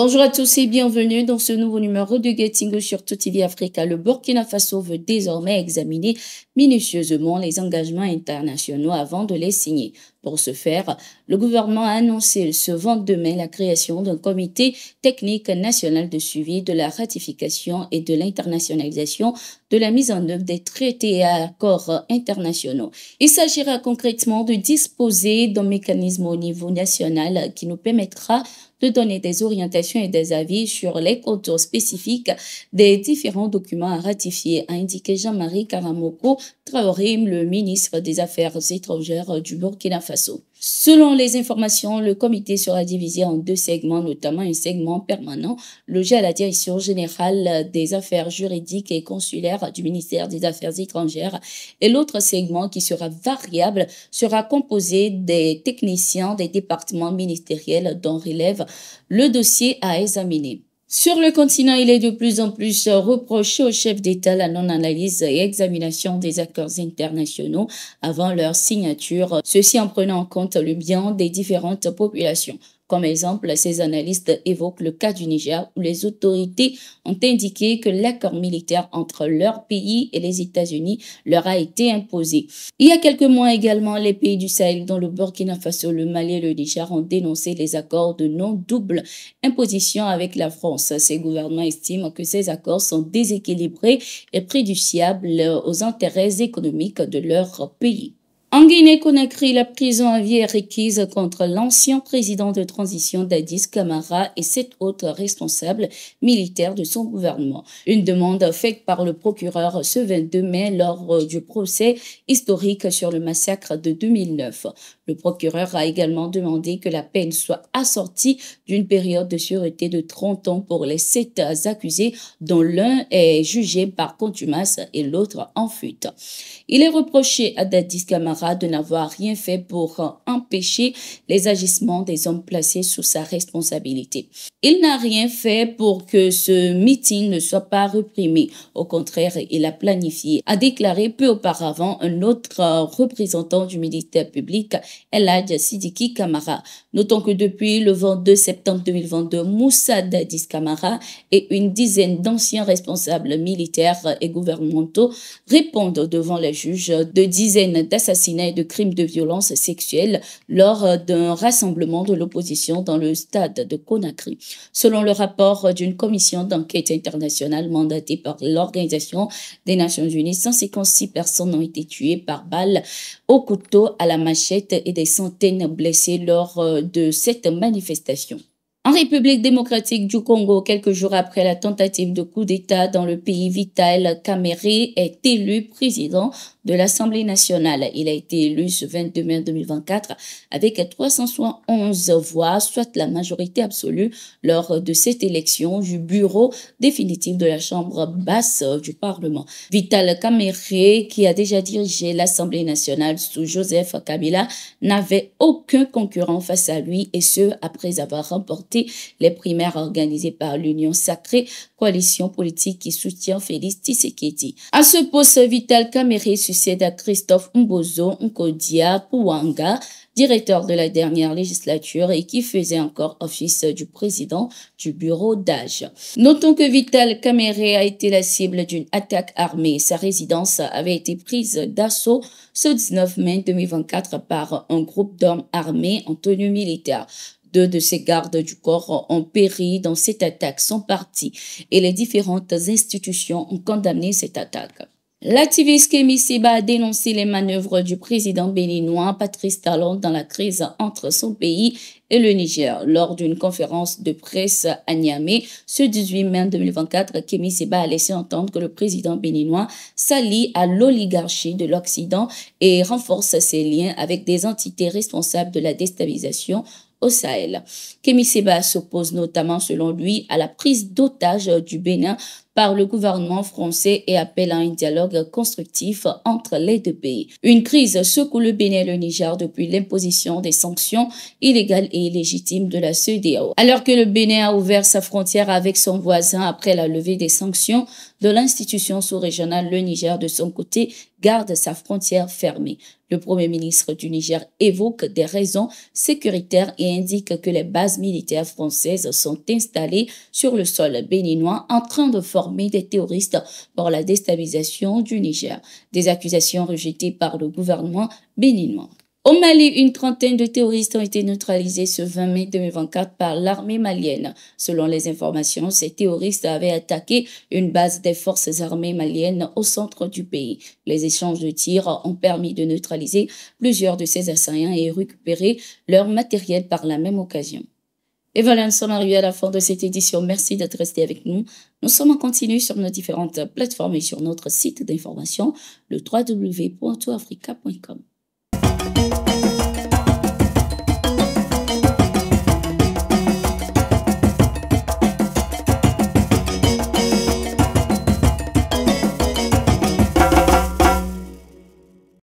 Bonjour à tous et bienvenue dans ce nouveau numéro de Getting sur TV Africa. Le Burkina Faso veut désormais examiner minutieusement les engagements internationaux avant de les signer. Pour ce faire, le gouvernement a annoncé ce 22 mai la création d'un comité technique national de suivi de la ratification et de l'internationalisation de la mise en œuvre des traités et accords internationaux. Il s'agira concrètement de disposer d'un mécanisme au niveau national qui nous permettra de donner des orientations et des avis sur les contours spécifiques des différents documents à ratifier, a indiqué Jean-Marie Karamoko Traoré, le ministre des Affaires étrangères du Burkina Faso. Selon les informations, le comité sera divisé en deux segments, notamment un segment permanent logé à la Direction générale des affaires juridiques et consulaires du ministère des Affaires étrangères et l'autre segment qui sera variable sera composé des techniciens des départements ministériels dont relève le dossier à examiner. Sur le continent, il est de plus en plus reproché aux chefs d'État la non-analyse et examination des accords internationaux avant leur signature, ceci en prenant en compte le bien des différentes populations. Comme exemple, ces analystes évoquent le cas du Niger où les autorités ont indiqué que l'accord militaire entre leur pays et les États-Unis leur a été imposé. Il y a quelques mois également, les pays du Sahel, dont le Burkina Faso, le Mali et le Niger, ont dénoncé les accords de non-double imposition avec la France. Ces gouvernements estiment que ces accords sont déséquilibrés et préjudiciables aux intérêts économiques de leur pays. En Guinée-Conakry, la prison à vie est requise contre l'ancien président de transition Dadis Camara et 7 autres responsables militaires de son gouvernement. Une demande faite par le procureur ce 22 mai lors du procès historique sur le massacre de 2009. Le procureur a également demandé que la peine soit assortie d'une période de sûreté de 30 ans pour les 7 accusés, dont l'un est jugé par contumace et l'autre en fuite. Il est reproché à Dadis Camara de n'avoir rien fait pour empêcher les agissements des hommes placés sous sa responsabilité. Il n'a rien fait pour que ce meeting ne soit pas réprimé. Au contraire, il a planifié, a déclaré peu auparavant un autre représentant du ministère public, El Hadj Sidiki Camara. Notons que depuis le 22 septembre 2022, Moussa Dadis Camara et une dizaine d'anciens responsables militaires et gouvernementaux répondent devant les juges de dizaines d'assassinats et de crimes de violence sexuelle lors d'un rassemblement de l'opposition dans le stade de Conakry. Selon le rapport d'une commission d'enquête internationale mandatée par l'Organisation des Nations Unies, 156 personnes ont été tuées par balle au couteau, à la machette et des centaines blessées lors de cette manifestation. En République démocratique du Congo, quelques jours après la tentative de coup d'État dans le pays, Vital Kamerhe est élu président de l'Assemblée nationale. Il a été élu ce 22 mai 2024 avec 371 voix, soit la majorité absolue lors de cette élection du bureau définitif de la Chambre basse du Parlement. Vital Kamerhe, qui a déjà dirigé l'Assemblée nationale sous Joseph Kabila, n'avait aucun concurrent face à lui et ce, après avoir remporté les primaires organisées par l'Union Sacrée, coalition politique qui soutient Félix Tshisekedi. À ce poste, Vital Kamerhe succède à Christophe Mbozo Nkodia Pouanga, directeur de la dernière législature et qui faisait encore office du président du bureau d'âge. Notons que Vital Kamerhe a été la cible d'une attaque armée. Sa résidence avait été prise d'assaut ce 19 mai 2024 par un groupe d'hommes armés en tenue militaire. 2 de ses gardes du corps ont péri dans cette attaque, sont partis et les différentes institutions ont condamné cette attaque. L'activiste Kémi Séba a dénoncé les manœuvres du président béninois Patrice Talon dans la crise entre son pays et le Niger. Lors d'une conférence de presse à Niamey, ce 18 mai 2024, Kémi Séba a laissé entendre que le président béninois s'allie à l'oligarchie de l'Occident et renforce ses liens avec des entités responsables de la déstabilisation au Sahel. Kémi Séba s'oppose notamment, selon lui, à la prise d'otage du Bénin par le gouvernement français et appelle à un dialogue constructif entre les deux pays. Une crise secoue le Bénin et le Niger depuis l'imposition des sanctions illégales et illégitimes de la CEDEAO. Alors que le Bénin a ouvert sa frontière avec son voisin après la levée des sanctions de l'institution sous-régionale, le Niger, de son côté, garde sa frontière fermée. Le Premier ministre du Niger évoque des raisons sécuritaires et indique que les bases militaires françaises sont installées sur le sol béninois en train de former des terroristes pour la déstabilisation du Niger. Des accusations rejetées par le gouvernement béninois. Au Mali, une trentaine de terroristes ont été neutralisés ce 20 mai 2024 par l'armée malienne. Selon les informations, ces terroristes avaient attaqué une base des forces armées maliennes au centre du pays. Les échanges de tirs ont permis de neutraliser plusieurs de ces assaillants et récupérer leur matériel par la même occasion. Et voilà, nous sommes arrivés à la fin de cette édition. Merci d'être resté avec nous. Nous sommes en continu sur nos différentes plateformes et sur notre site d'information, le www.toutafrica.com.